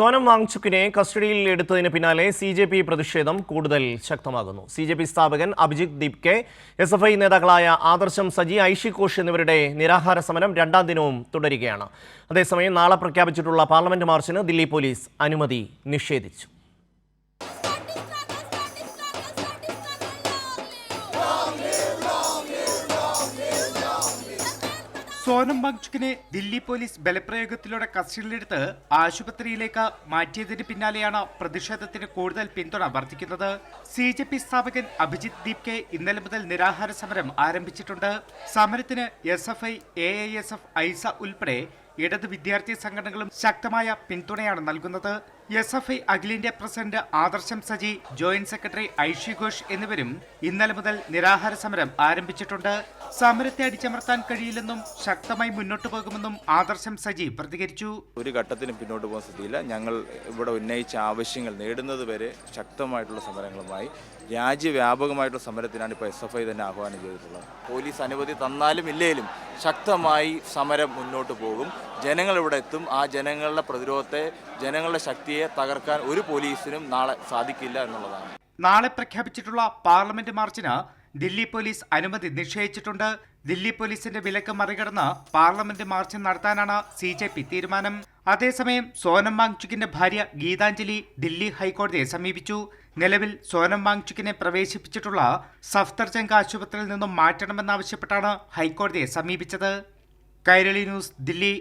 സോനം വാങ്ചുക്കിനെ കസ്റ്റഡിയിൽ എടുത്തതിന് പിന്നാലെ CJP പ്രതിഷേധം കൂടുതൽ ശക്തമാകുന്നു. CJP സ്ഥാപകൻ അഭിജിത്ത് ദീപ്കെ, SFI നേതാക്കളായ ആദർശം സജി, ഐഷി ഘോഷ് എന്നിവരുടെ നിരാഹാര സമരം രണ്ടാം ദിനവും തുടരുകയാണ്. അതേസമയം നാളെ പ്രഖ്യാപിച്ചിട്ടുള്ള പാർലമെന്റ് മാർച്ചിന് ദില്ലി പോലീസ് അനുമതി നിഷേധിച്ചു. സോനം വാങ്ചുക്കിനെ ദില്ലി പോലീസ് ബലപ്രയോഗത്തിലൂടെ കസ്റ്റഡിയിലെടുത്ത് ആശുപത്രിയിലേക്ക് മാറ്റിയതിന് പിന്നാലെയാണ് പ്രതിഷേധത്തിന് കൂടുതൽ പിന്തുണ വർദ്ധിക്കുന്നത്. CJP സ്ഥാപകൻ അഭിജിത്ത് ദീപ്കെ ഇന്നലെ മുതൽ നിരാഹാര സമരം ആരംഭിച്ചിട്ടുണ്ട്. സമരത്തിന് SFI, AISF, ഐസ ഉൾപ്പെടെ ഇടത് വിദ്യാർത്ഥി സംഘടനകളും ശക്തമായ പിന്തുണയാണ് നൽകുന്നത്. SFI അഖിലേന്ത്യാ പ്രസിഡന്റ് ആദർശം സജി, ജോയിന്റ് സെക്രട്ടറി ഐഷി ഘോഷ് എന്നിവരും ഇന്നലെ മുതൽ നിരാഹാര സമരം ആരംഭിച്ചിട്ടുണ്ട്. സമരത്തെ അടിച്ചമർത്താൻ കഴിയില്ലെന്നും ശക്തമായി മുന്നോട്ടു പോകുമെന്നും ആദർശം സജി പ്രതികരിച്ചു. ഒരു ഘട്ടത്തിനും പിന്നോട്ട് പോകുന്ന സ്ഥിതിയില്ല. ഞങ്ങൾ ഇവിടെ ഉന്നയിച്ച ആവശ്യങ്ങൾ നേടുന്നതുവരെ ശക്തമായിട്ടുള്ള സമരങ്ങളുമായി രാജ്യവ്യാപകമായിട്ടുള്ള സമരത്തിനാണ് ഇപ്പോൾ SFI തന്നെ ആഹ്വാനം ചെയ്തിട്ടുള്ളത്. പോലീസ് അനുമതി തന്നാലും ഇല്ലേലും ശക്തമായി സമരം മുന്നോട്ട് പോകും. ജനങ്ങൾ ഇവിടെ എത്തും. ആ ജനങ്ങളുടെ പ്രതിരോധത്തെ, ജനങ്ങളുടെ ശക്തിയെ തകർക്കാൻ ഒരു പോലീസിനും നാളെ സാധിക്കില്ല എന്നുള്ളതാണ്. നാളെ പ്രഖ്യാപിച്ചിട്ടുള്ള പാർലമെന്റ് മാർച്ചിന് ദില്ലി പോലീസ് അനുമതി നിഷേധിച്ചിട്ടുണ്ട്. ദില്ലി പോലീസിന്റെ വിലക്ക് മറികടന്ന് പാർലമെന്റ് മാർച്ച് നടത്താനാണ് CJP തീരുമാനം. അതേസമയം സോനം വാങ്ചുക്കിന്റെ ഭാര്യ ഗീതാഞ്ജലി ദില്ലി ഹൈക്കോടതിയെ സമീപിച്ചു. നിലവിൽ സോനം വാങ്ചുക്കിനെ പ്രവേശിപ്പിച്ചിട്ടുള്ള സഫ്ദർജംഗ് ആശുപത്രിയിൽ നിന്നും മാറ്റണമെന്നാവശ്യപ്പെട്ടാണ് ഹൈക്കോടതിയെ സമീപിച്ചത്. കൈരളി ന്യൂസ്, ദില്ലി.